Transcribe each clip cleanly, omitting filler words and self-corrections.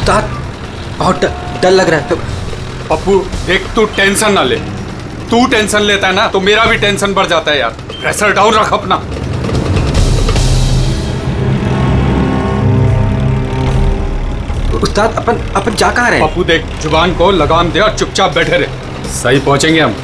उस्ताद बहुत डर लग रहा है। पप्पू देख, तू टेंशन ना ले। तू टेंशन लेता है ना तो मेरा भी टेंशन बढ़ जाता है यार। प्रेशर डाउन रख अपना। उस्ताद अपन जा कहाँ रहे हैं? पप्पू देख, जुबान को लगाम दे और चुपचाप बैठे रहे। सही पहुंचेंगे हम।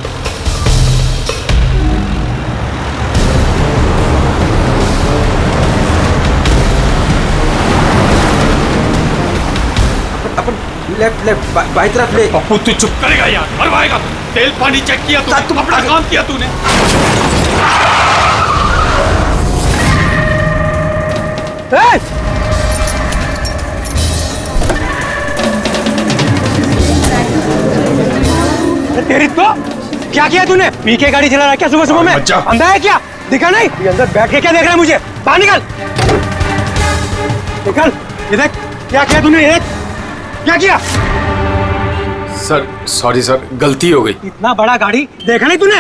अपन लेफ्ट बाई तरफ ले। पप्पू तू चुप करेगा यार, मरवाएगा। तेल पानी चेक किया तूने? तुम अपना काम किया तूने? तेरी तो क्या किया तूने? पी के गाड़ी चला रहा है क्या सुबह सुबह में? अंधा है क्या? दिखा नहीं? ये अंदर बैठ के क्या देख रहा है मुझे? बाहर निकल, निकल। ये देख क्या किया तूने? ये क्या किया? सर सॉरी सर, गलती हो गई। इतना बड़ा गाड़ी देखा नहीं तूने?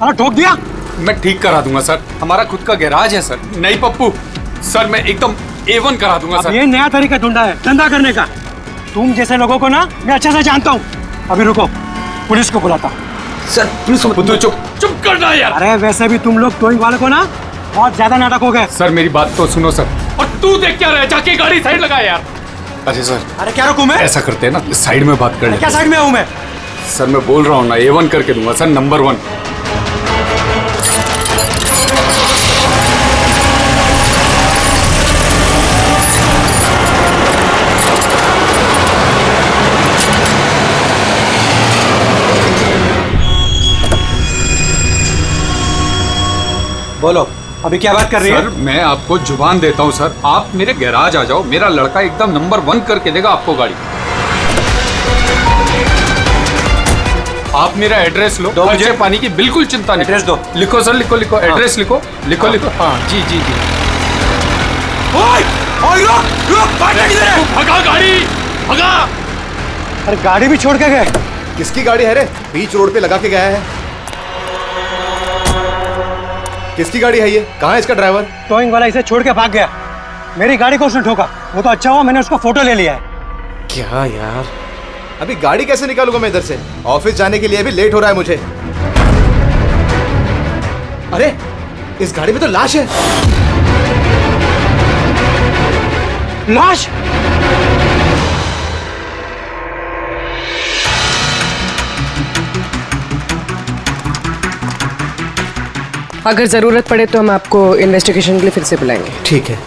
अरे ठोक दिया। मैं ठीक करा दूंगा सर, हमारा खुद का गैराज है सर। नहीं पप्पू सर, मैं एकदम A1 करा दूंगा सर। ये नया तरीका ढूंढा है धंधा करने का। तुम जैसे लोगों को ना मैं अच्छे से जानता हूँ। अभी रुको, पुलिस को बुलाता हूँ। सर पुलिस को तू चुप करना यार। अरे वैसे भी तुम लोग टोइंग वाले को ना बहुत ज्यादा नाटक हो गए। सर मेरी बात तो सुनो सर। और तू देख क्या रहा है? जाके गाड़ी साइड लगा यार। अरे सर, अरे क्या रुकूं मैं? ऐसा करते हैं ना, साइड में बात कर लेते हैं। क्या साइड में हूँ मैं? सर मैं बोल रहा हूँ ना, A1 करके दूंगा सर, नंबर 1। बोलो, अभी क्या बात कर रही है? सर मैं आपको जुबान देता हूँ सर, आप मेरे गैराज आ जाओ, मेरा लड़का एकदम नंबर 1 करके देगा आपको गाड़ी। आप मेरा एड्रेस लो, खर्चे पानी की बिल्कुल चिंता नहीं। एड्रेस दो। लिखो सर, लिखो लिखो। एड्रेस लिखो लिखो लिखो। हाँ जी जी जी। भगा गाड़ी, भगा। अरे गाड़ी भी छोड़ के गए। किसकी गाड़ी है रे? बीच रोड पे लगा के गया है। किसकी गाड़ी है ये? कहाँ है इसका ड्राइवर? टोइंग वाला इसे छोड़ के भाग गया। मेरी गाड़ी को उसने ठोका। वो तो अच्छा हुआ मैंने उसका फोटो ले लिया है। क्या यार, अभी गाड़ी कैसे निकालूंगा मैं इधर से? ऑफिस जाने के लिए भी लेट हो रहा है मुझे। अरे इस गाड़ी में तो लाश है। लाश? अगर जरूरत पड़े तो हम आपको इन्वेस्टिगेशन के लिए फिर से बुलाएंगे। ठीक है।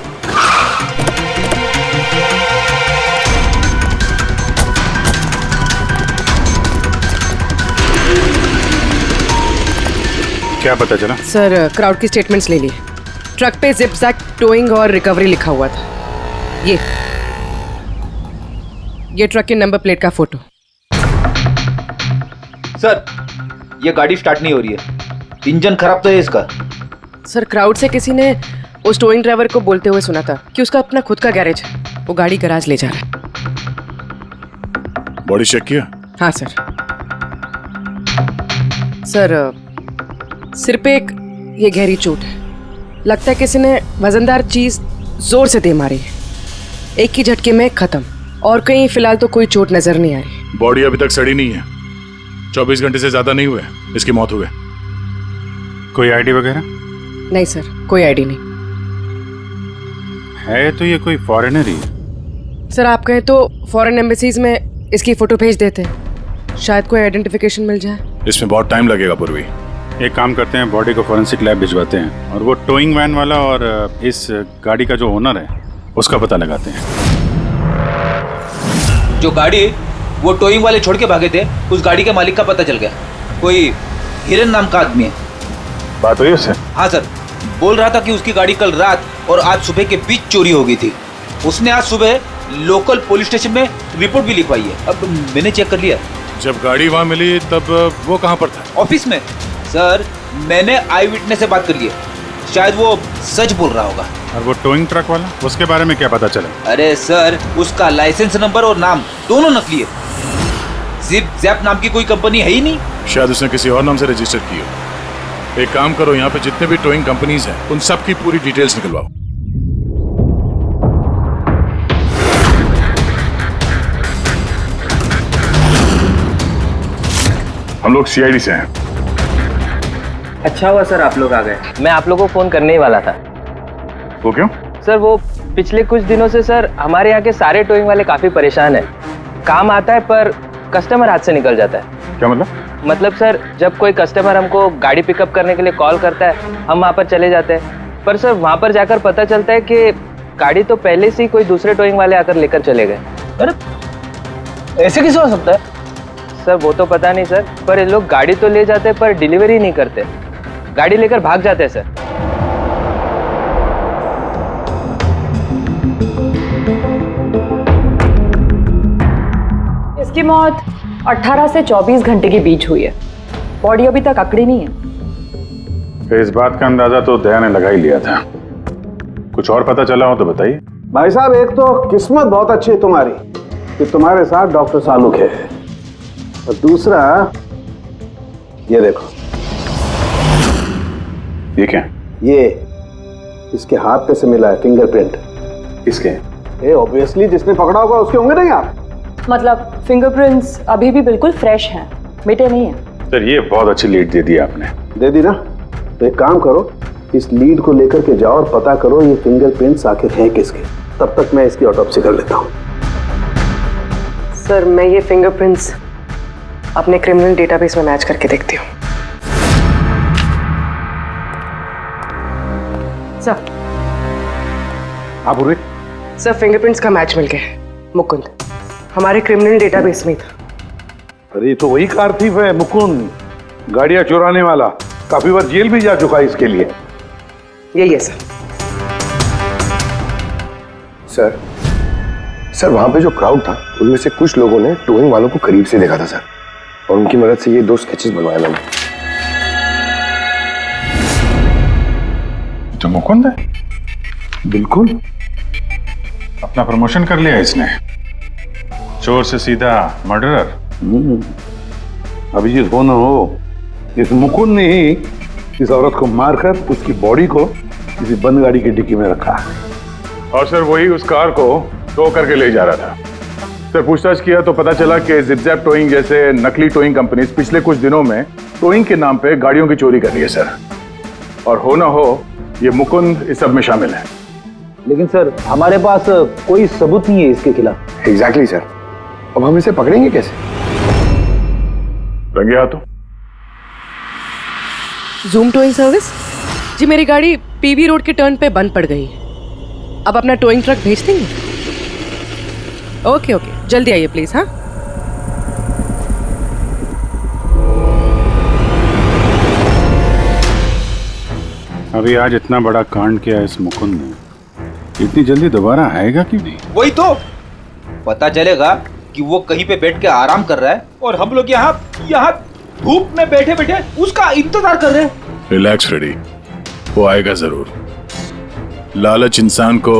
क्या पता चला? सर क्राउड की स्टेटमेंट्स ले लिए। ट्रक पे जिप-जैक टोइंग और रिकवरी लिखा हुआ था। ये ट्रक के नंबर प्लेट का फोटो। सर ये गाड़ी स्टार्ट नहीं हो रही है, इंजन खराब तो है इसका। सर क्राउड से किसी ने उस टोइंग ड्राइवर को बोलते हुए सुना था कि उसका अपना खुद का गैरेज है, वो गाड़ी गैराज ले जा रहा है। बॉडी चेक किया? हाँ सर। सर सिर पे एक ये गहरी चोट है, लगता है किसी ने वजनदार चीज जोर से दे मारी है। एक ही झटके में खत्म, और कहीं फिलहाल तो कोई चोट नजर नहीं आ रही। बॉडी अभी तक सड़ी नहीं है, 24 घंटे से ज्यादा नहीं हुए इसकी मौत हुए। कोई आईडी वगैरह? नहीं सर, कोई आईडी नहीं है। तो ये कोई फॉरेनर ही है? सर आप कहें तो फॉरेन एम्बेसीज में इसकी फोटो भेज देते हैं, शायद कोई आइडेंटिफिकेशन मिल जाए। इसमें बहुत टाइम लगेगा पूर्वी। एक काम करते हैं, बॉडी को फॉरेंसिक लैब भिजवाते हैं और वो टोइंग वैन वाला और इस गाड़ी का जो ओनर है उसका पता लगाते हैं। जो गाड़ी वो टोइंग वाले छोड़ के भागे थे, उस गाड़ी के मालिक का पता चल गया। कोई हिरन नाम का आदमी है। बात हुई उससे? हाँ सर, बोल रहा था कि उसकी गाड़ी कल रात और आज सुबह के बीच चोरी हो गई थी। उसने आज सुबह लोकल पुलिस स्टेशन में रिपोर्ट भी लिखवाई है। अब मैंने चेक कर लिया। जब गाड़ी वहाँ मिली तब वो कहाँ पर था? ऑफिस में। सर मैंने आई विटनेस से बात करी है, शायद वो सच बोल रहा होगा। और वो टोइंग ट्रक वाला, उसके बारे में क्या पता चला? अरे सर उसका लाइसेंस नंबर और नाम दोनों नकली है। जिप जैप नाम की कोई कंपनी है ही नहीं। शायद उसने किसी और नाम से रजिस्टर की हो। एक काम करो, यहाँ पे जितने भी टोइंग कंपनीज हैं उन सब की पूरी डिटेल्स निकलवाओ। हम लोग सीआईडी से हैं। अच्छा हुआ सर आप लोग आ गए। मैं आप लोगों को फोन करने ही वाला था। वो क्यों? सर वो पिछले कुछ दिनों से सर हमारे यहाँ के सारे टोइंग वाले काफी परेशान हैं। काम आता है पर कस्टमर हाथ से निकल जाता है। क्या मतलब? मतलब सर जब कोई कस्टमर हमको गाड़ी पिकअप करने के लिए कॉल करता है हम वहाँ पर चले जाते हैं, पर सर वहाँ पर जाकर पता चलता है कि गाड़ी तो पहले से ही कोई दूसरे टोइंग वाले आकर लेकर चले गए। अरे ऐसे कैसे हो सकता है? सर वो तो पता नहीं सर, पर ये लोग गाड़ी तो ले जाते पर डिलीवरी नहीं करते, गाड़ी लेकर भाग जाते हैं सर। इसकी मौत 18 से 24 घंटे के बीच हुई है। बॉडी अभी तक अकड़ी नहीं है। फिर इस बात का अंदाजा तो दया ने लगा ही लिया था। कुछ और पता चला हो तो बताइए। भाई साहब, एक तो किस्मत बहुत अच्छी है तुम्हारी कि तुम्हारे साथ डॉक्टर सालुक है, और दूसरा ये देखो। ये क्या? ये इसके हाथ पे से मिला है फिंगरप्रिंट। किसके? ये ऑब्वियसली जिसने पकड़ा होगा उसके होंगे नहीं आप? मतलब फिंगरप्रिंट्स अभी भी बिल्कुल फ्रेश हैं, मिटे नहीं हैं। सर ये बहुत अच्छी लीड दे दी आपने। दे दी ना? तो एक काम करो, इस लीड को लेकर के जाओ और पता करो ये फिंगरप्रिंट्स आखिर हैं किसके। तब तक मैं इसकी ऑटोप्सी कर लेता हूँ। सर मैं ये फिंगरप्रिंट्स अपने क्रिमिनल डेटाबेस में मैच करके देखती हूँ। सर आप सर फिंगरप्रिंट्स का मैच मिल गया। मुकुंद हमारे क्रिमिनल डेटाबेस में था। अरे तो वही कार थीफ है मुकुंद, गाड़ियां चुराने वाला। काफी बार जेल भी जा चुका है इसके लिए। यही है सर। सर वहां पे जो क्राउड था उनमें से कुछ लोगों ने टोइंग वालों को करीब से देखा था सर, और उनकी मदद से ये 2 स्केचेस बनवाए मैंने। तो मुकुंद है? बिल्कुल। अपना प्रमोशन कर लिया इसने, चोर से सीधा मर्डरर। अभिजीत हो ना हो, इस मुकुंद ने ही इस औरत को मारकर उसकी बॉडी को किसी बंद गाड़ी की डिक्की में रखा। और सर वही उस कार को टो करके ले जा रहा था। सर पूछताछ किया तो पता चला कि जिप-जैप टोइंग जैसे नकली टोइंग कंपनीज पिछले कुछ दिनों में टोइंग के नाम पे गाड़ियों की चोरी कर रही है सर। और हो ना हो ये मुकुंद इस सब में शामिल है। लेकिन सर हमारे पास कोई सबूत नहीं है इसके खिलाफ। एग्जैक्टली सर, अब हम इसे पकड़ेंगे कैसे? रंगे हाथों। जूम टोइंग सर्विस जी, मेरी गाड़ी पीवी रोड के टर्न पे बंद पड़ गई है। अब अपना टोइंग ट्रक भेज देंगे? ओके ओके, जल्दी आइए प्लीज। हाँ अभी आज इतना बड़ा कांड किया इस मुकुंद ने, इतनी जल्दी दोबारा आएगा क्यों नहीं? वही तो पता चलेगा कि वो कहीं पे बैठ के आराम कर रहा है और हम लोग यहाँ धूप में बैठे बैठे उसका इंतजार कर रहे हैं। रिलैक्स फ्रेडी, वो आएगा जरूर। लालच इंसान को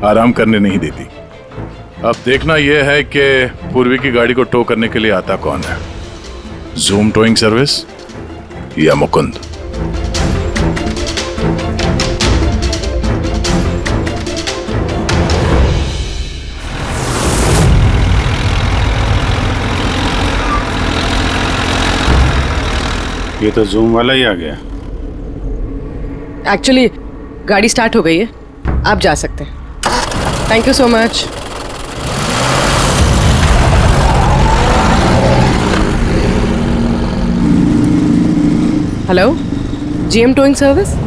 आराम करने नहीं देती। अब देखना यह है कि पूर्वी की गाड़ी को टो करने के लिए आता कौन है, जूम टोइंग सर्विस या मुकुंद। ये तो जूम वाला ही आ गया। एक्चुअली गाड़ी स्टार्ट हो गई है, आप जा सकते हैं। Thank you so much. Hello, GM towing service.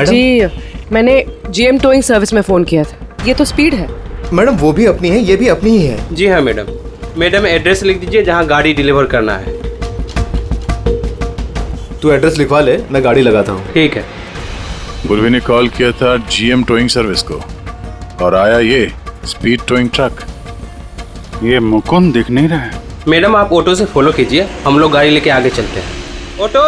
जी मैंने जीएम टोइंग सर्विस में फ़ोन किया था। ये तो स्पीड है। मैडम वो भी अपनी है, ये भी अपनी ही है। जी हाँ मैडम एड्रेस लिख दीजिए जहाँ गाड़ी डिलीवर करना है। तू एड्रेस लिखवा ले, मैं गाड़ी लगाता हूँ। ठीक है। पूर्वी ने कॉल किया था जीएम टोइंग सर्विस को और आया ये स्पीड टोइंग ट्रक। ये मुकुंद दिख नहीं रहा है। मैडम आप ऑटो से फॉलो कीजिए, हम लोग गाड़ी लेके आगे चलते हैं। ऑटो।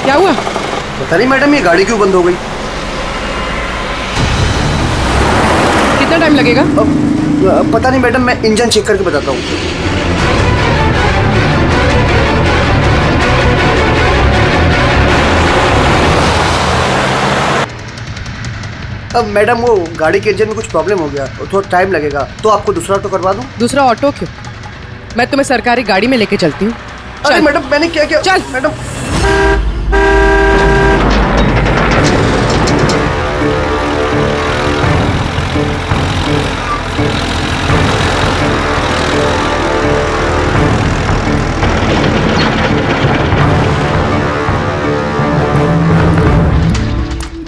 क्या हुआ? पता नहीं मैडम, ये गाड़ी क्यों बंद हो गई? कितना टाइम लगेगा? पता नहीं मैडम, मैं इंजन चेक करके बताता हूँ। अब मैडम वो गाड़ी के इंजन में कुछ प्रॉब्लम हो गया, थोड़ा टाइम लगेगा, तो आपको दूसरा ऑटो करवा दूँ? दूसरा ऑटो क्यों? मैं तुम्हें सरकारी गाड़ी में लेके चलती हूँ। अरे मैडम, मैंने क्या किया? चल मैडम।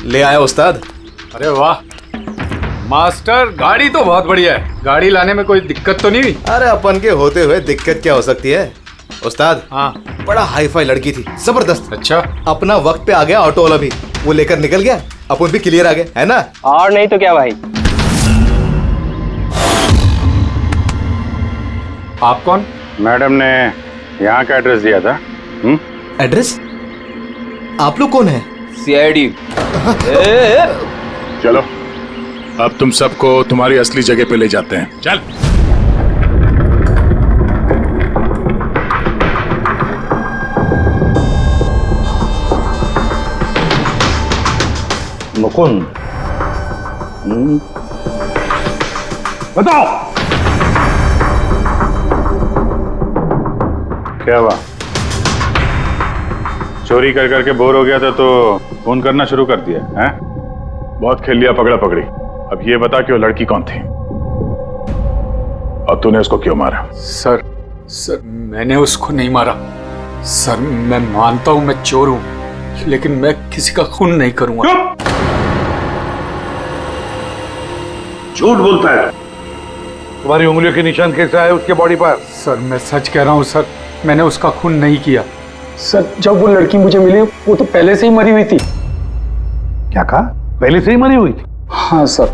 ले आया उस्ताद। अरे वाह मास्टर, गाड़ी तो बहुत बढ़िया है। गाड़ी लाने में कोई दिक्कत तो नहीं हुई? अरे अपन के होते हुए दिक्कत क्या हो सकती है उस्ताद? हाँ, बड़ा हाई फाई लड़की थी, जबरदस्त। अच्छा, अपना वक्त पे आ गया ऑटो वाला भी, वो लेकर निकल गया, अपन भी क्लियर आ गए, है ना? और नहीं तो क्या भाई। आप कौन? मैडम ने यहाँ का एड्रेस दिया था। एड्रेस? आप लोग कौन है? सीआईडी। चलो अब तुम सबको तुम्हारी असली जगह पे ले जाते हैं। चल। मुकुंद, बताओ क्या हुआ? चोरी कर करके बोर हो गया था तो फोन करना शुरू कर दिया है? बहुत खेल लिया पकड़ा पकड़ी। अब ये बता कि वो लड़की कौन थी और तूने उसको क्यों मारा? सर मैंने उसको नहीं मारा। सर मैं मानता हूं मैं चोर हूं, लेकिन मैं किसी का खून नहीं करूंगा। झूठ बोलता है। तुम्हारी उंगलियों के निशान कैसे आए उसके बॉडी पर? सर मैं सच कह रहा हूं सर, मैंने उसका खून नहीं किया। सर जब वो लड़की मुझे मिली वो तो पहले से ही मरी हुई थी। क्या कहा? पहले से ही मरी हुई थी? हाँ सर,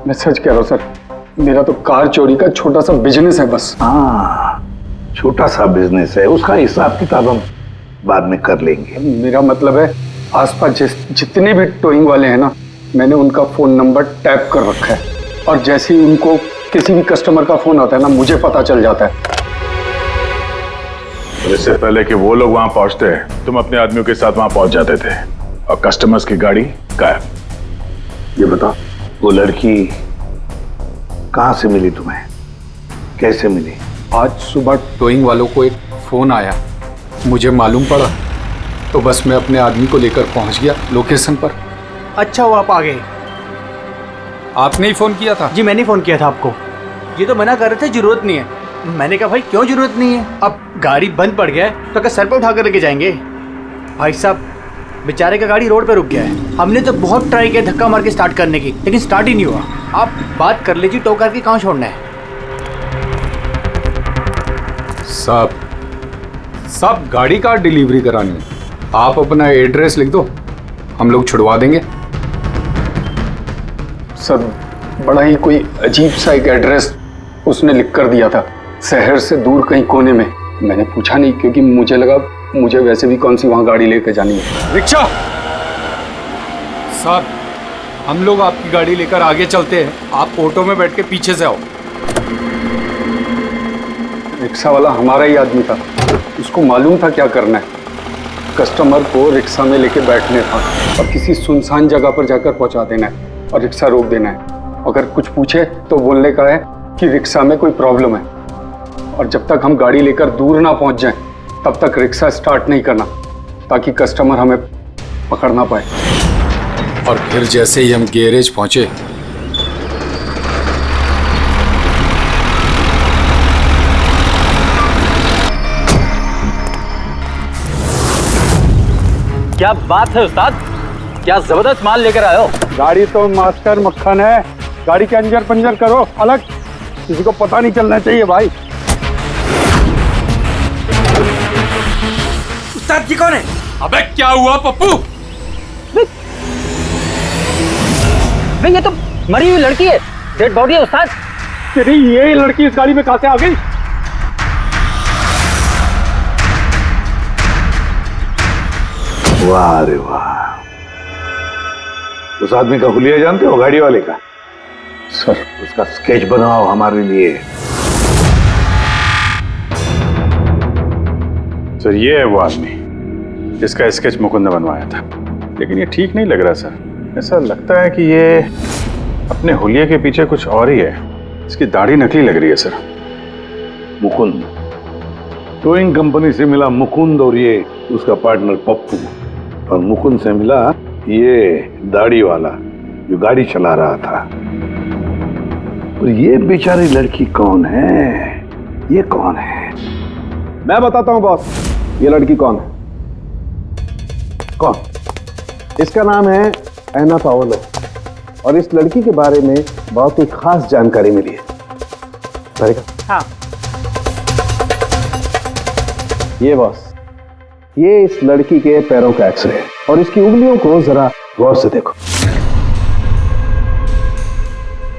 मैं सच कह रहा हूँ सर, मेरा तो कार चोरी का छोटा सा बिजनेस है बस। हाँ, छोटा सा बिजनेस है, उसका हिसाब किताब हम बाद में कर लेंगे। मेरा मतलब है आसपास जितने भी टोइंग वाले हैं ना, मैंने उनका फोन नंबर टैप कर रखा है और जैसे ही उनको किसी भी कस्टमर का फोन आता है ना, मुझे पता चल जाता है। इससे पहले कि वो लोग वहां पहुंचते तुम अपने आदमियों के साथ वहां पहुंच जाते थे और कस्टमर्स की गाड़ी गायब। ये बता, वो लड़की कहां से मिली तुम्हें? कैसे मिली? आज सुबह टोइंग वालों को एक फोन आया, मुझे मालूम पड़ा तो बस मैं अपने आदमी को लेकर पहुंच गया लोकेशन पर। अच्छा वो आप आ गए? आपने ही फोन किया था? जी मैंने फोन किया था आपको। ये तो मना कर रहे थे जरूरत नहीं है। मैंने कहा भाई क्यों जरूरत नहीं है, अब गाड़ी बंद पड़ गया है तो क्या सर पे उठा कर लेके जाएंगे? भाई साहब बेचारे का गाड़ी रोड पे रुक गया है। हमने तो बहुत ट्राई किया धक्का मार के स्टार्ट करने की, लेकिन स्टार्ट ही नहीं हुआ। आप बात कर लीजिए, टो करके कहाँ छोड़ना है? सब गाड़ी का डिलीवरी करानी है। आप अपना एड्रेस लिख दो, हम लोग छुड़वा देंगे। सर बड़ा ही कोई अजीब सा एक एड्रेस उसने लिख कर दिया था, शहर से दूर कहीं कोने में। मैंने पूछा नहीं क्योंकि मुझे लगा मुझे वैसे भी कौन सी वहां गाड़ी लेकर जानी है। रिक्शा सर, हम लोग आपकी गाड़ी लेकर आगे चलते हैं, आप ऑटो में बैठ के पीछे से आओ। रिक्शा वाला हमारा ही आदमी था, उसको मालूम था क्या करना है। कस्टमर को रिक्शा में लेके बैठने था और किसी सुनसान जगह पर जाकर पहुंचा देना है और रिक्शा रोक देना है। अगर कुछ पूछे तो बोलने का है कि रिक्शा में कोई प्रॉब्लम है, और जब तक हम गाड़ी लेकर दूर ना पहुंच जाएं, तब तक रिक्शा स्टार्ट नहीं करना, ताकि कस्टमर हमें पकड़ ना पाए। और फिर जैसे ही हम गैरेज पहुंचे, क्या बात है उस्ताद, क्या जबरदस्त माल लेकर आए हो। गाड़ी तो मास्टर मक्खन है, गाड़ी के अंजर पंजर करो अलग, किसी को पता नहीं चलना चाहिए भाई। उस्ताद जी कौन है? अबे क्या हुआ पप्पू? भाई ये तो मरी हुई लड़की है, डेड बॉडी है उस्ताद। तेरी ये लड़की इस गाड़ी में कहां से आ गई? वाह रे वाह, उस आदमी का हुलिया जानते हो, गाड़ी वाले का? सर उसका स्केच बनाओ हमारे लिए। सर ये है वो आदमी जिसका स्केच मुकुंद ने बनवाया था, लेकिन ये ठीक नहीं लग रहा सर। ऐसा लगता है कि ये अपने हुलिया के पीछे कुछ और ही है। इसकी दाढ़ी नकली लग रही है सर। मुकुंद, टोइंग कंपनी से मिला मुकुंद और ये उसका पार्टनर पप्पू, और मुकुंद से मिला ये दाढ़ी वाला जो गाड़ी चला रहा था। और ये बेचारी लड़की कौन है? ये कौन है? मैं बताता हूं बॉस, ये लड़की कौन है। कौन? इसका नाम है एना पाओलो, और इस लड़की के बारे में बहुत ही खास जानकारी मिली है। हाँ। ये बॉस, ये इस लड़की के पैरों का एक्सरे है, और इसकी उंगलियों को जरा गौर से देखो।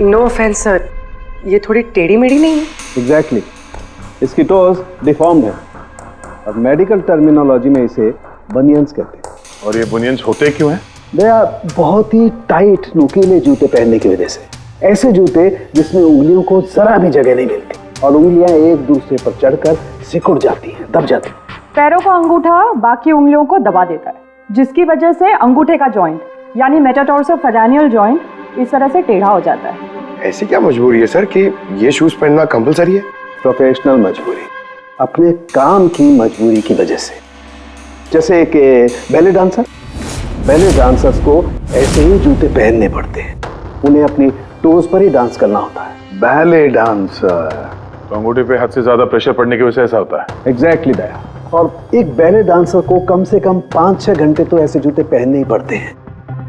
नो ऑफेंस सर, ये थोड़ी टेढ़ी मेढ़ी नहीं है? एग्जैक्टली, इसकी टोज डिफॉर्म्ड है, और मेडिकल टर्मिनोलॉजी में इसे बनियंस कहते हैं। और ये बुनियंस होते क्यों हैं? दया बहुत ही टाइट नुकीले जूते पहनने की वजह से, ऐसे जूते जिसमें उंगलियों को जरा भी जगह नहीं मिलती, और उंगलियां एक दूसरे पर चढ़कर सिकुड़ जाती हैं, दब जाती हैं। पैरों का अंगूठा बाकी उंगलियों को दबा देता है, जिसकी वजह से अंगूठे का जॉइंट यानी मेटाटार्सोफेरेनियल जॉइंट इस तरह से टेढ़ा हो जाता है। ऐसी क्या मजबूरी है सर कि ये शूज पहनना कंपलसरी है? प्रोफेशनल मजबूरी, अपने काम की मजबूरी की वजह से। जैसे कि बैले डांसर्स को ऐसे ही जूते पहनने पड़ते हैं, उन्हें अपनी टोज पर ही डांस करना होता है। बैले डांसर तो अंगूठे पे हद से ज्यादा प्रेशर पड़ने की वजह से ऐसा होता है। एग्जैक्टली दया, और एक बैले डांसर को कम से कम 5-6 घंटे तो ऐसे जूते पहनने ही पड़ते हैं,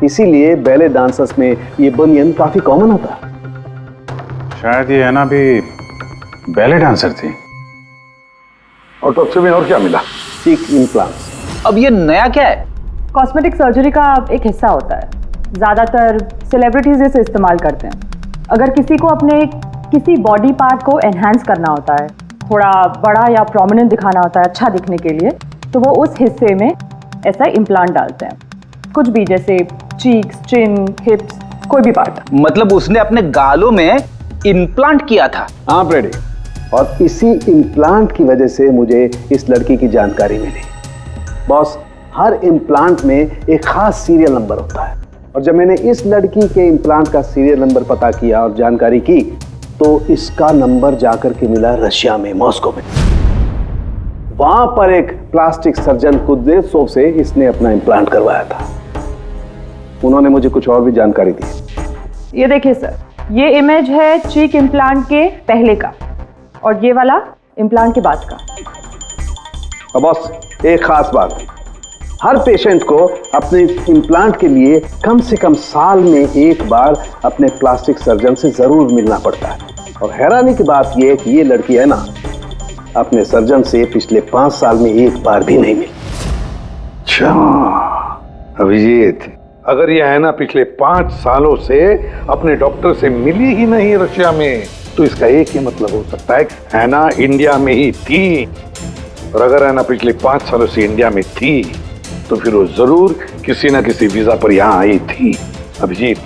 इसीलिए बैले डांसर्स में ये बनियन काफी कॉमन होता है। शायद ये एना भी बैले डांसर थी। ऑटोप्सी में और क्या मिला? चीक इम्प्लांट्स। अब ये नया क्या है? कॉस्मेटिक सर्जरी का एक हिस्सा होता है, ज़्यादातर सेलिब्रिटीज इसे इस्तेमाल करते हैं। अगर किसी को अपने किसी बॉडी पार्ट को एनहांस करना होता है, थोड़ा बड़ा या प्रोमिनेंट दिखाना होता है अच्छा दिखने के लिए, तो वो उस हिस्से में ऐसा इम्प्लांट डालते हैं, कुछ भी, जैसे चीक्स, चिन, हिप्स, कोई भी पार्ट। मतलब उसने अपने गालों में इम्प्लांट किया था? हाँ प्रेडी, और इसी इम्प्लांट की वजह से मुझे इस लड़की की जानकारी मिली। बॉस, हर इम्प्लांट में एक खास सीरियल नंबर होता है, और जब मैंने इस लड़की के इम्प्लांट का सीरियल नंबर पता किया और जानकारी की, तो इसका नंबर जाकर के मिला रशिया में, मॉस्को में। वहां पर एक प्लास्टिक सर्जन कुद्नेत्सोव से इसने अपना इम्प्लांट करवाया था। उन्होंने मुझे कुछ और भी जानकारी दी। ये देखिए सर, ये इमेज है चीक इम्प्लांट के पहले का, और ये वाला इम्प्लांट के बाद का। अब बॉस, एक खास बात, हर पेशेंट को अपने इम्प्लांट के लिए कम से कम साल में एक बार अपने प्लास्टिक सर्जन से जरूर मिलना पड़ता है। और हैरानी की बात यह है कि ये लड़की है ना, अपने सर्जन से पिछले 5 साल में एक बार भी नहीं मिली। अच्छा अभिजीत, अगर यह है ना पिछले 5 सालों से अपने डॉक्टर से मिली ही नहीं रशिया में, तो इसका एक ही मतलब हो सकता है हैना इंडिया में ही थी। और अगर हैना पिछले 5 सालों से इंडिया में थी, तो फिर वो जरूर किसी ना किसी वीजा पर यहाँ आई थी। अभिजीत,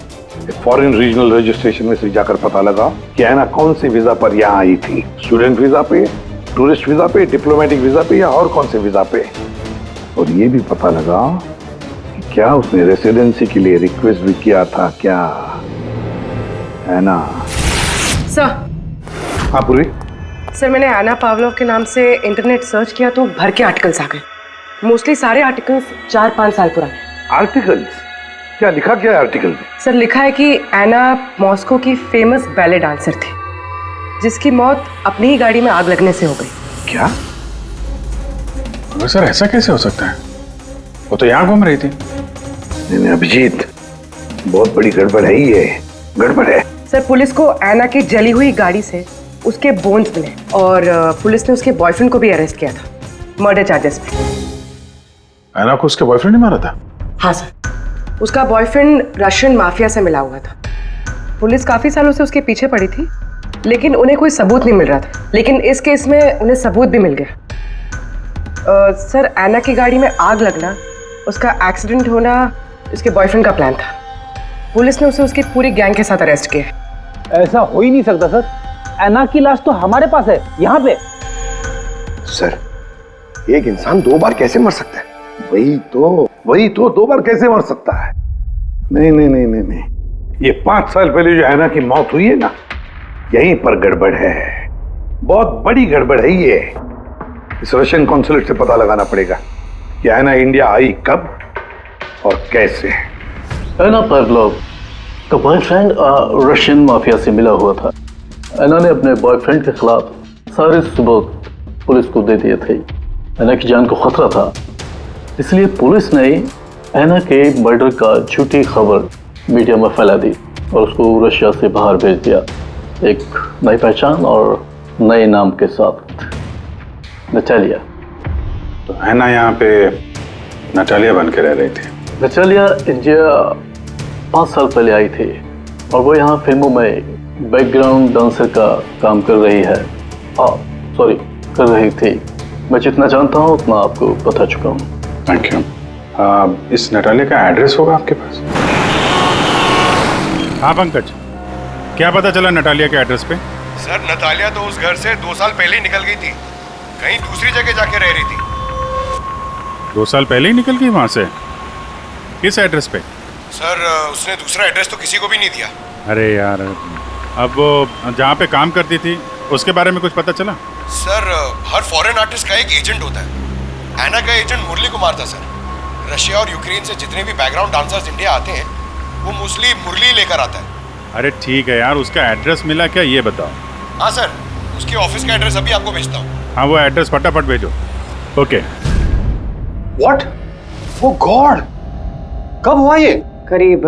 फॉरेन रीजनल रजिस्ट्रेशन में से जाकर पता लगा कि हैना कौन से वीजा पर यहाँ आई थी, स्टूडेंट वीजा पे, टूरिस्ट वीजा पे, डिप्लोमेटिक वीजा पे, या और कौन से वीजा पे। और ये भी पता लगा कि क्या उसने रेसिडेंसी के लिए रिक्वेस्ट भी किया था क्या, है ना? सर, हाँ पूर्वी। सर मैंने एना पावलोव के नाम से इंटरनेट सर्च किया तो भर के आर्टिकल्स आ गए। मोस्टली सारे आर्टिकल्स 4-5 साल पुराने। आर्टिकल्स? क्या लिखा क्या है आर्टिकल में? सर लिखा है कि एना मॉस्को की फेमस बैले डांसर थी जिसकी मौत अपनी ही गाड़ी में आग लगने से हो गई। क्या? सर ऐसा कैसे हो सकता है? वो तो यहाँ घूम रही थी। नहीं अभिजीत, बहुत बड़ी गड़बड़ है ये, गड़बड़ है। सर पुलिस को एना की जली हुई गाड़ी से उसके बोन्स मिले और पुलिस ने उसके बॉयफ्रेंड को भी अरेस्ट किया था मर्डर चार्जेस पे। एना को उसके बॉयफ्रेंड ने मारा था? हाँ सर, उसका बॉयफ्रेंड रशियन माफिया से मिला हुआ था। पुलिस काफी सालों से उसके पीछे पड़ी थी लेकिन उन्हें कोई सबूत नहीं मिल रहा था, लेकिन इस केस में उन्हें सबूत भी मिल गया। सर एना की गाड़ी में आग लगना, उसका एक्सीडेंट होना उसके बॉयफ्रेंड का प्लान था। पुलिस ने उसे उसकी पूरी गैंग के साथ अरेस्ट किया। ऐसा हो ही नहीं सकता सर, एना की लाश तो हमारे पास है यहाँ पे। सर एक इंसान 2 बार कैसे मर सकता है? वही तो 2 बार कैसे मर सकता है? नहीं, ये 5 साल पहले जो एना की मौत हुई है ना, यहीं पर गड़बड़ है, बहुत बड़ी गड़बड़ है ये। इस रशियन कॉन्सुलेट से पता लगाना पड़ेगा कि एना इंडिया आई कब और कैसे। एना पावलोव का बॉयफ्रेंड रशियन माफिया से मिला हुआ था। एना ने अपने बॉयफ्रेंड के खिलाफ सारे सबूत पुलिस को दे दिए थे। एना की जान को खतरा था, इसलिए पुलिस ने एना के मर्डर का झूठी खबर मीडिया में फैला दी और उसको रशिया से बाहर भेज दिया, एक नई पहचान और नए नाम के साथ, नटालिया। तो एना यहाँ पे नटालिया बन के रह रही थी। नटालिया इंडिया 5 साल पहले आई थी और वो यहाँ फिल्मों में बैकग्राउंड डांसर का काम कर रही है। कर रही थी। मैं जितना जानता हूँ उतना आपको बता चुका हूँ। Thank you. इस नटालिया का एड्रेस होगा आपके पास? हाँ पंकज, क्या पता चला नटालिया के एड्रेस पे? सर नतालिया तो उस घर से 2 साल पहले ही निकल गई थी, कहीं दूसरी जगह जाके रह रही थी। 2 साल पहले ही निकल गई वहां से? किस एड्रेस पे? सर उसने दूसरा एड्रेस तो किसी को भी नहीं दिया। अरे यार, अब वो जहाँ पे काम करती थी उसके बारे में कुछ पता चला? सर हर फॉरेन आर्टिस्ट का एक एजेंट होता है। एना का एजेंट मुरली कुमार था सर। रशिया और यूक्रेन से जितने भी बैकग्राउंड डांसर्स इंडिया आते हैं वो मोस्टली मुरली लेकर आता है। अरे ठीक है यार, उसका एड्रेस मिला क्या ये बताओ? हाँ सर, उसके ऑफिस का एड्रेस अभी आपको भेजता हूँ। हाँ वो एड्रेस फटाफट भेजो। ओके। व्हाट? ओ गॉड, कब हुआ ये? करीब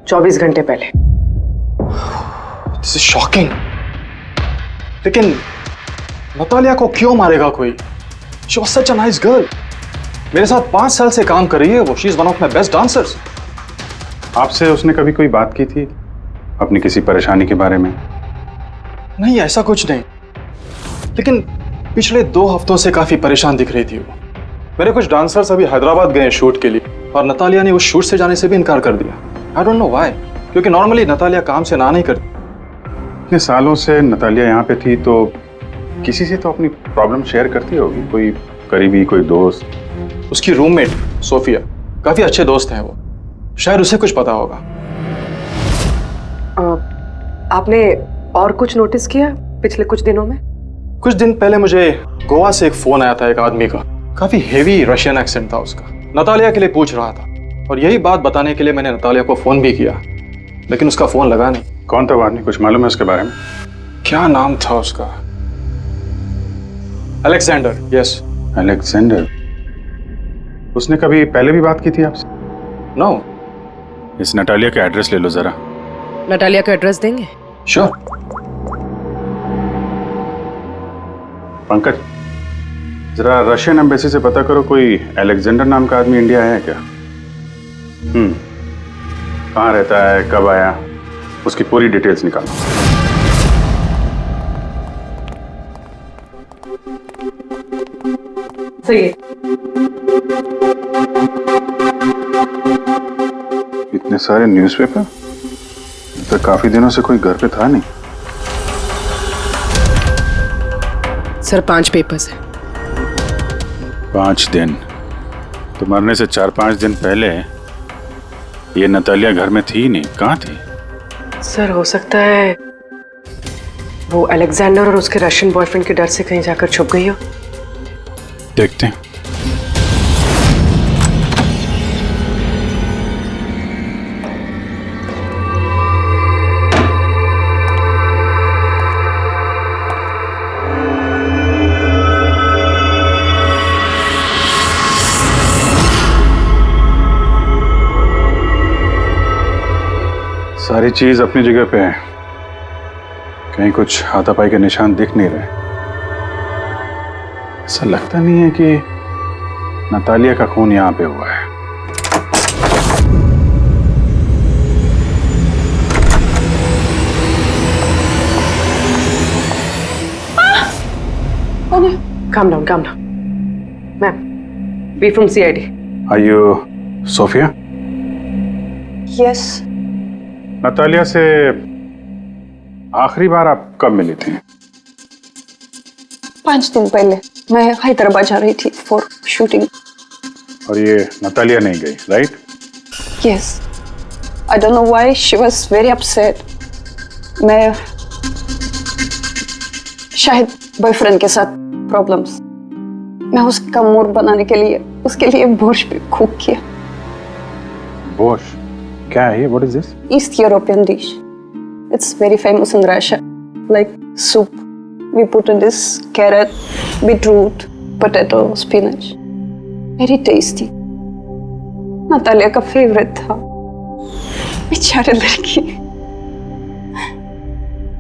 24 घंटे पहले। This is shocking. लेकिन नतालिया को क्यों मारेगा कोई? She was such a nice girl. मेरे साथ 5 साल से काम कर रही है वो। She is one of my best dancers. आपसे उसने कभी कोई बात की थी अपनी किसी परेशानी के बारे में? नहीं, ऐसा कुछ नहीं, लेकिन पिछले 2 हफ्तों से काफी परेशान दिख रही थी वो। मेरे कुछ डांसर्स अभी हैदराबाद गए शूट के लिए और नतालिया ने उस शूट से जाने से भी इनकार कर दिया। आई डोंट नो व्हाई, क्योंकि नॉर्मली नतालिया काम से ना नहीं करती। इतने सालों से नतालिया यहाँ पे थी तो किसी से तो अपनी प्रॉब्लम शेयर करती होगी, कोई करीबी, कोई दोस्त। उसकी रूममेट सोफिया, काफी अच्छे दोस्त हैं वो, शायद उसे कुछ पता होगा। आपने और कुछ नोटिस किया पिछले कुछ दिनों में? कुछ दिन पहले मुझे गोवा से एक फोन आया था एक आदमी का, काफी हेवी रशियन एक्सेंट था उसका। नतालिया के लिए पूछ रहा था और यही बात बताने के लिए मैंने नतालिया को फोन भी किया, लेकिन उसका फोन लगा नहीं। कौन था वो आदमी, कुछ मालूम है उसके बारे में? क्या नाम था उसका? अलेक्जेंडर। Yes, Alexander. उसने कभी पहले भी बात की थी आपसे? नो। इस नटालिया का एड्रेस ले लो जरा। नटालिया का एड्रेस देंगे? श्योर। पंकज, जरा रशियन एम्बेसी से पता करो कोई अलेक्जेंडर नाम का आदमी इंडिया है क्या? कहाँ रहता है, कब आया, उसकी पूरी डिटेल्स निकालो। सही है। इतने सारे न्यूज़पेपर, तो काफी दिनों से कोई घर पे था नहीं। सर 5 पेपर्स हैं। 5 दिन? तो मरने से 4-5 दिन पहले ये नतालिया घर में थी नहीं, कहाँ थी? सर हो सकता है वो अलेक्जेंडर और उसके रशियन बॉयफ्रेंड के डर से कहीं जाकर छुप गई हो? देखते हैं। सारी चीज अपनी जगह पे है, कहीं कुछ हाथापाई के निशान दिख नहीं रहे। ऐसा लगता नहीं है कि नतालिया का खून यहां पे हुआ है। Calm down, calm down. Ma'am, we from CID. Are you Sophia? Yes. Natalia से आखिरी बार आप कब मिली थी? 5 दिन पहले मैं हैदराबाद जा रही थी फॉर शूटिंग। और ये नतालिया नहीं गई, right? Yes. I don't know why she was very upset. मैं शायद बॉयफ्रेंड के साथ प्रॉब्लम्स। मैं उसका मूड बनाने के लिए उसके लिए बोर्श भी कुक किया। बोर्श क्या है ये? What is this? East European dish. It's very famous in Russia. Like soup. We put in this carrot, beetroot, potato, spinach. Very tasty. Natalia का फेवरेट था। बेचारी लड़की।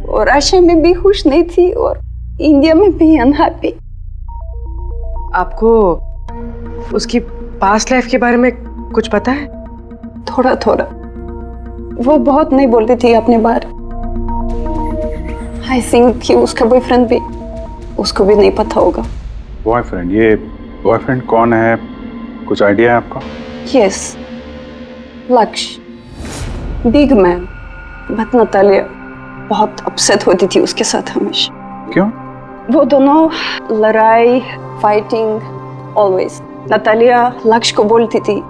और रशिया में भी खुश नहीं थी और इंडिया में भी अनहैप्पी। आपको उसकी पास्ट लाइफ के बारे में कुछ पता है? थोड़ा थोड़ा। वो बहुत नहीं बोलती थी अपने बारे। आई थिंक कि उसका बॉयफ्रेंड भी उसको भी नहीं पता होगा। बॉयफ्रेंड? ये बॉयफ्रेंड कौन है, कुछ आइडिया है आपका? यस, लक्ष्य, बिग मैन। बट नतालिया बहुत अपसेट होती थी उसके साथ हमेशा। क्यों? वो दोनों लड़ाई, फाइटिंग ऑलवेज। नतालिया लक्ष्य को बोलती थी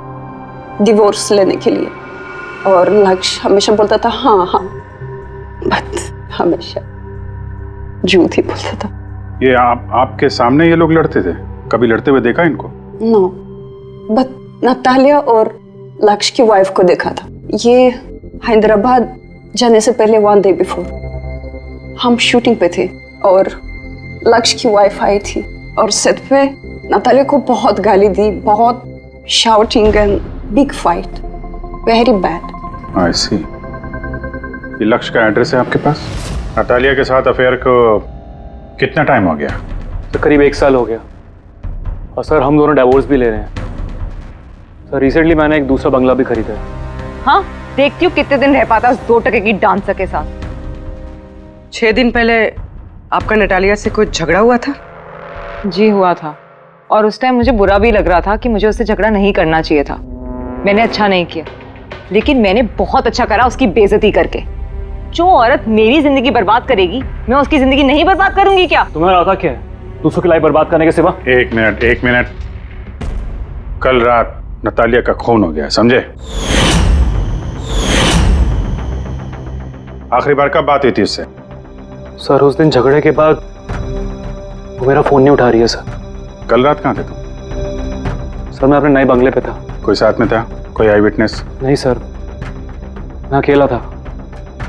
डिवोर्स लेने के लिए और लक्ष्य हमेशा बोलता था हाँ हाँ, बट हमेशा झूठ ही बोलता था। ये आपके सामने ये लोग लड़ते थे? कभी लड़ते हुए देखा इनको? नो, बट नतालिया और लक्ष्य की वाइफ को देखा था। ये हैदराबाद जाने से पहले 1 डे बिफोर हम शूटिंग पे थे और लक्ष्य की वाइफ आई थी और सेट पे नतालिया को बहुत गाली दी, बहुत shouting and big fight, very bad. I see. ये लक्ष्य का एड्रेस है आपके पास? नतालिया के साथ अफेयर को कितना टाइम हो गया? तो करीब 1 साल हो गया और सर हम दोनों डिवोर्स भी ले रहे हैं। सर रिसेंटली मैंने एक दूसरा बंगला भी खरीदा है। हाँ, देखती हूँ कितने दिन रह पाता उस 2 टके की डांसर के साथ। 6 दिन पहले आपका नतालिया से कुछ झगड़ा हुआ था? जी हुआ था और उस टाइम मुझे बुरा भी लग रहा था कि मुझे उससे झगड़ा नहीं करना चाहिए था। मैंने अच्छा नहीं किया, लेकिन मैंने बहुत अच्छा करा उसकी बेइज्जती करके। जो औरत मेरी जिंदगी बर्बाद करेगी, मैं उसकी जिंदगी नहीं बर्बाद करूंगी क्या? तुम्हारा इरादा क्या है दूसरों की लाइफ बर्बाद करने के सिवा? एक मिनट। कल रात नतालिया का खून हो गया, समझे? आखिरी बार कब बात हुई थी उससे? सर उस दिन झगड़े के बाद वो मेरा फोन नहीं उठा रही है सर। कल रात कहाँ थे तुम? सर मैं अपने नए बंगले पे था। कोई साथ में था? कोई आई विटनेस? नहीं सर, मैं अकेला था।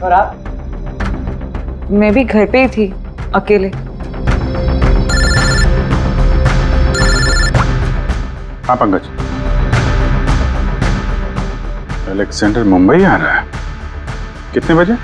और आप? मैं भी घर पे ही थी, अकेले। हाँ पंकज, अलेक्जेंडर मुंबई आ रहा है। कितने बजे?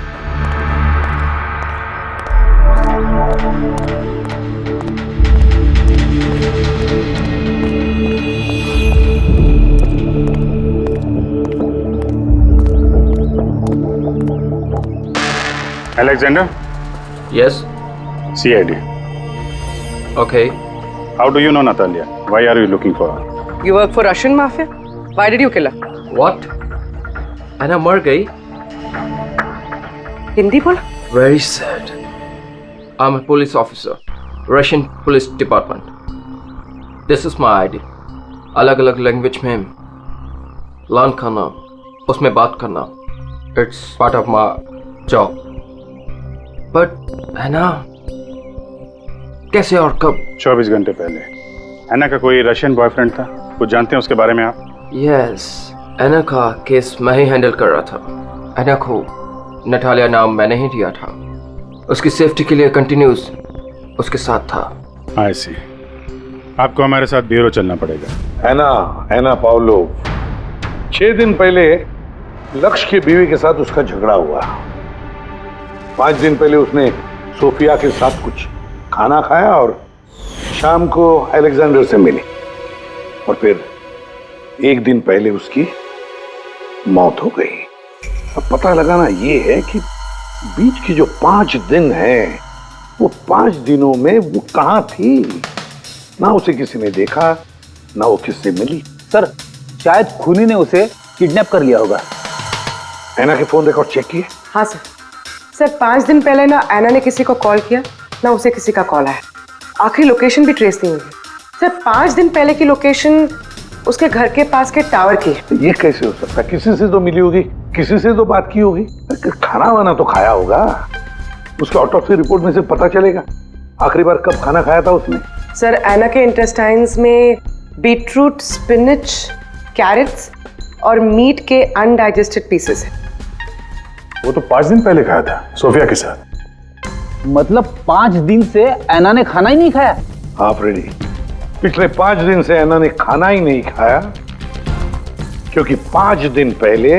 Alexander? Yes. CID. Okay. How do you know Natalia? Why are you looking for her? You work for Russian mafia? Why did you kill her? What? Anna मर गई? हिंदी बोला? Very sad. I'm a police officer, Russian Police Department. This is my ID. अलग-अलग language में learn करना, उसमें बात करना, it's part of my job. But है ना, कैसे और कब? 24 घंटे पहले एना का कोई रशियन बॉयफ्रेंड था, कुछ जानते हैं उसके बारे में आप? यस, एना का केस मैं ही हैंडल कर रहा था। एना को नटालिया नाम मैंने ही दिया था। उसकी सेफ्टी के लिए कंटिन्यूस उसके साथ था। आई सी। आपको हमारे साथ ब्यूरो चलना पड़ेगा। एना पाउलो, 6 दिन पहले लक्ष्य की बीवी के साथ उसका झगड़ा हुआ। 5 दिन पहले उसने सोफिया के साथ कुछ खाना खाया और शाम को अलेक्जेंडर से मिली, और फिर 1 दिन पहले उसकी मौत हो गई। अब पता लगाना ये है कि बीच की जो 5 दिन हैं, वो 5 दिनों में वो कहां थी। ना उसे किसी ने देखा, ना वो किससे मिली। सर, शायद खूनी ने उसे किडनैप कर लिया होगा। एना के फोन रिकॉर्ड चेक किए? हाँ सर। सर 5 दिन पहले ना एना ने किसी को कॉल किया, ना उसे किसी का कॉल आया। आखिरी लोकेशन भी ट्रेस नहीं हुई। सर 5 दिन पहले की लोकेशन उसके घर के पास के टावर की है। ये कैसे हो सकता है? किसी से तो मिली होगी, किसी से तो बात की होगी, खाना वाना तो खाया होगा। उसके ऑटोप्सी रिपोर्ट में से पता चलेगा आखिरी बार कब खाना खाया था उसने। सर एना के इंटेस्टाइन्स में बीटरूट, स्पिनच, कैरेट्स और मीट के अनडाइजेस्टेड पीसेस हैं। वो तो 5 दिन पहले खाया था सोफिया के साथ। मतलब 5 दिन से एना ने खाना ही नहीं खाया? हाँ फ्रेडी, पिछले 5 दिन से एना ने खाना ही नहीं खाया, क्योंकि 5 दिन पहले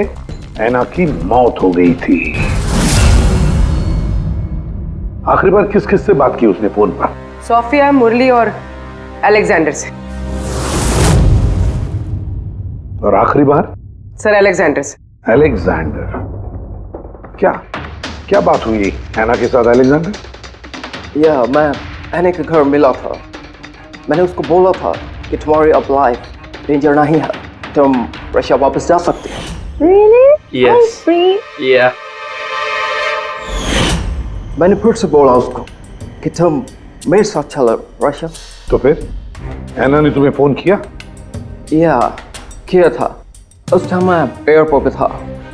एना की मौत हो गई थी। आखिरी बार किस किस से बात की उसने फोन पर? सोफिया, मुरली और अलेक्जेंडर से। और आखिरी बार? सर अलेक्जेंडर से। अलेक्जेंडर? क्या क्या बात हुई एना के साथ अलेक्जेंडर? या मैं एना के घर मिला था। मैंने उसको बोला था कि तुम्हारी अब लाइफ डेंजर नहीं है, तुम रशिया वापस जा सकते हो। Really? Yes. I'm free. Yeah. मैंने फिर से बोला उसको कि तुम मेरे साथ चलो रशिया। तो फिर एना ने तुम्हें फोन किया? या किया था। उस टाइम मैं एयरपोर्ट पे था,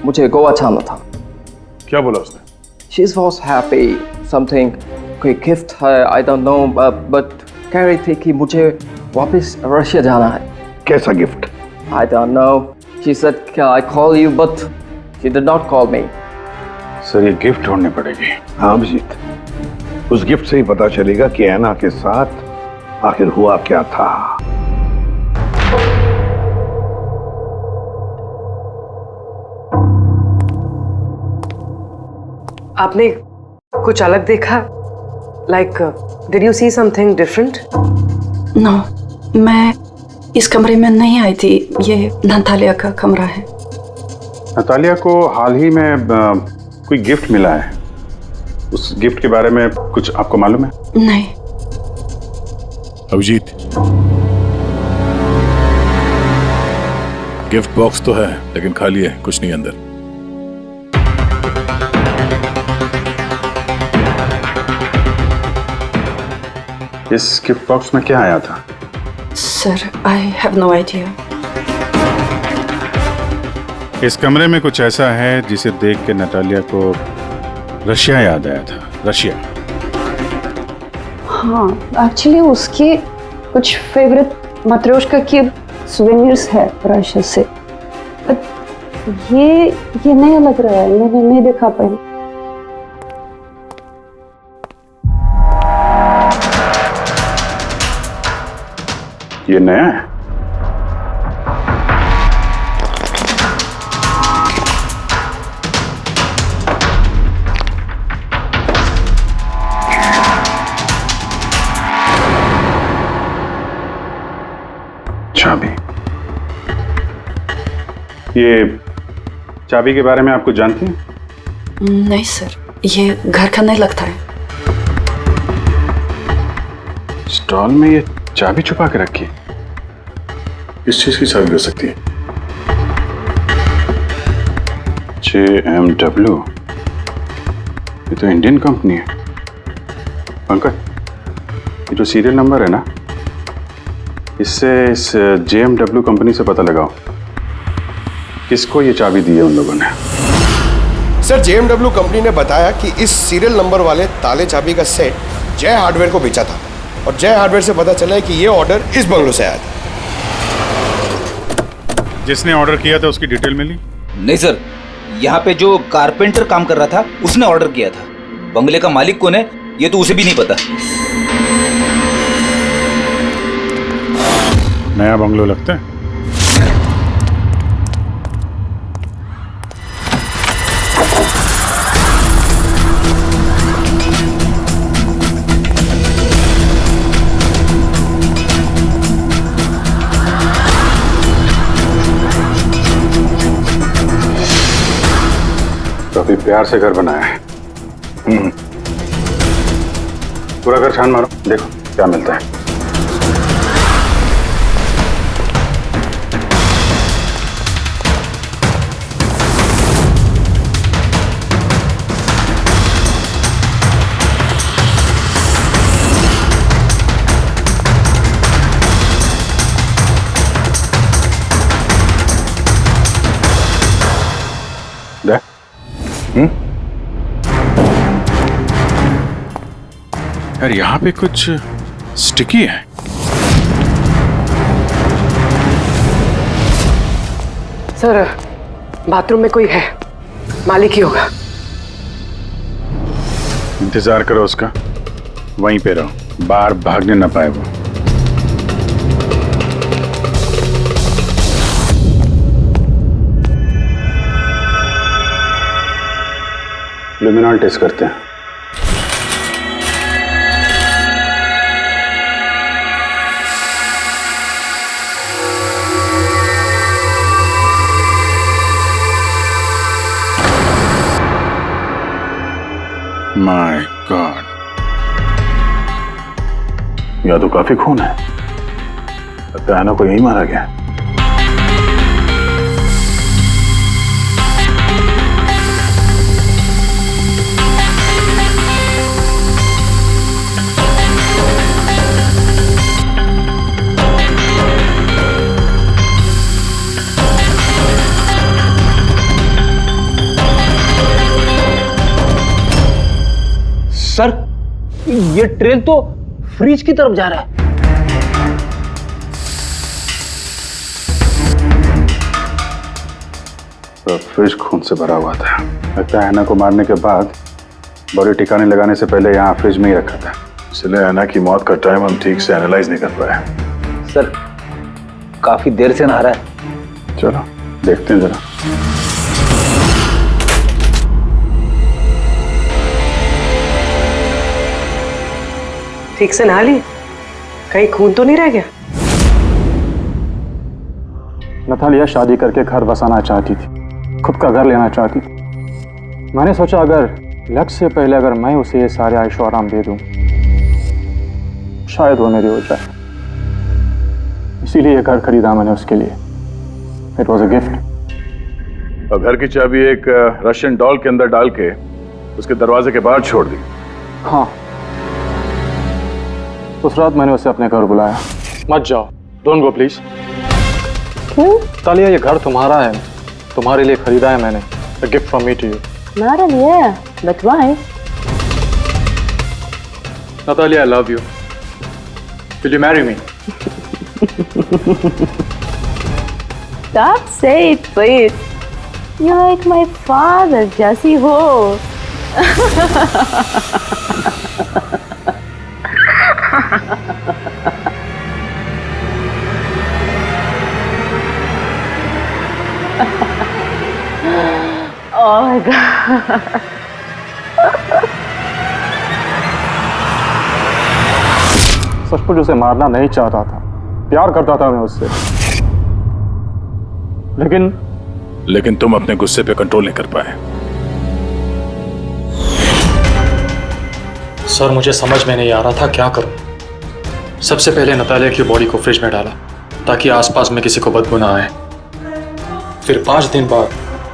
मुझे गोवा जाना था। क्या बोला उसने? She was happy, something कोई गिफ्ट है, I don't know, but कह रही थी कि मुझे वापस रशिया जाना है। कैसा gift? I don't know. She said, "Can I call you?" But she did not call me. Sir ये गिफ्ट ढूंढनी पड़ेगी। हाँ अभिजीत, उस गिफ्ट से ही पता चलेगा कि एना के साथ आखिर हुआ क्या था। आपने कुछ अलग देखा? Like, did you see something different? No, मैं इस कमरे में नहीं आई थी। ये नतालिया का कमरा है। नतालिया को हाल ही में कोई गिफ्ट मिला है। उस गिफ्ट के बारे में कुछ आपको मालूम है? नहीं। अभिजीत, गिफ्ट बॉक्स तो है लेकिन खाली है, कुछ नहीं अंदर। इस गिफ्ट बॉक्स में क्या आया था? Sir, I have no idea. इस कमरे में कुछ ऐसा है जिसे देख के नतालिया को रशिया याद आया था। रशिया? हाँ, एक्चुअली उसकी कुछ फेवरेट मात्रोश्का की सुवेनिर्स है रशिया से। ये नया लग रहा है, मैंने नहीं देखा पहले। ये नया है? चाबी। ये चाबी के बारे में आप कुछ जानती हैं? नहीं सर, ये घर का नहीं लगता है। स्टॉल में ये चाबी छुपा के रखी। किस चीज की चाबी हो सकती है? JMW, ये तो इंडियन कंपनी है। पंकज, ये जो सीरियल नंबर है ना, इससे इस JMW कंपनी से पता लगाओ किसको ये चाबी दी है उन लोगों ने। सर JMW कंपनी ने बताया कि इस सीरियल नंबर वाले ताले चाबी का सेट जय हार्डवेयर को बेचा था और जय हार्डवेयर से पता चला है कि ये ऑर्डर इस बंगलों से आया था। जिसने ऑर्डर किया था उसकी डिटेल मिली? नहीं सर, यहाँ पे जो कारपेंटर काम कर रहा था उसने ऑर्डर किया था। बंगले का मालिक कौन है ये तो उसे भी नहीं पता। नया बंगलो लगता है। काफी प्यार से घर बनाया है। पूरा घर छान मारो, देखो क्या मिलता है। यार यहाँ पे कुछ स्टिकी है। सर बाथरूम में कोई है, मालिक ही होगा। इंतजार करो उसका, वहीं पे रहो, बाहर भागने ना पाए वो। लुमिनॉल टेस्ट करते हैं। माय गॉड, या तो काफी खून है, लगता है ऐना को यही मारा गया। सर ये ट्रेन तो फ्रिज की तरफ जा रहा है। तो फ्रिज खून से भरा हुआ था। लगता है ऐना को मारने के बाद बॉडी ठिकाने लगाने से पहले यहाँ फ्रिज में ही रखा था, इसलिए ऐना की मौत का टाइम हम ठीक से एनालाइज नहीं कर पाए। सर काफी देर से नहा रहा है। चलो देखते हैं जरा। ठीक से नहा ली, कहीं खून तो नहीं रह गया? नतालिया शादी करके घर बसाना चाहती थी, खुद का घर लेना चाहती थी। मैंने सोचा अगर लक्ष्य से पहले अगर मैं उसे ये सारे आयशो आराम दे दूं, शायद वो मेरी हो जाए। इसीलिए ये घर खरीदा मैंने उसके लिए। It was a gift. और घर की चाबी एक रशियन डॉल के अंदर डाल के उसके दरवाजे के बाहर छोड़ दी। हाँ, उस रात मैंने उसे अपने घर बुलाया। मत जाओ, डोंट गो प्लीज। क्यों? तालिया ये घर तुम्हारा है, तुम्हारे लिए खरीदा है मैंने। A gift from me to you. Not really, yeah. But why? Natalia, I love you. Will you marry me? Stop saying it, please. You're like my father, Jesse Ho. Oh my God. सचमुच उसे मारना नहीं चाहता था, प्यार करता था मैं उससे, लेकिन तुम अपने गुस्से पे कंट्रोल नहीं कर पाए। सर मुझे समझ में नहीं आ रहा था क्या करूं। सबसे पहले नतालिया की बॉडी को फ्रिज में डाला ताकि आसपास में किसी को बदबू ना आए। फिर 5 दिन बाद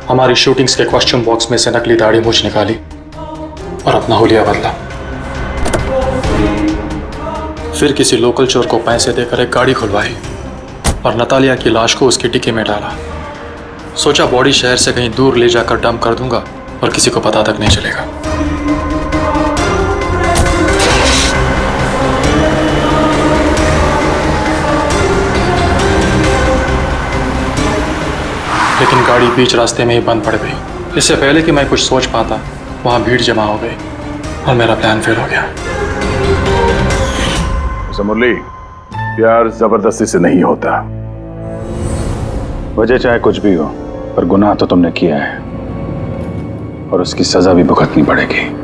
हमारी शूटिंग्स के कॉस्ट्यूम बॉक्स में से नकली दाढ़ी मूंछ निकाली और अपना हुलिया बदला। फिर किसी लोकल चोर को पैसे देकर एक गाड़ी खुलवाई और नतालिया की लाश को उसकी डिक्की में डाला। सोचा बॉडी शहर से कहीं दूर ले जाकर डंप कर दूंगा और किसी को पता तक नहीं चलेगा। लेकिन गाड़ी बीच रास्ते में ही बंद पड़ गई। इससे पहले कि मैं कुछ सोच पाता, वहां भीड़ जमा हो गई और मेरा प्लान फेल हो गया। मुरली, प्यार जबरदस्ती से नहीं होता। वजह चाहे कुछ भी हो, पर गुनाह तो तुमने किया है और उसकी सजा भी भुगतनी पड़ेगी।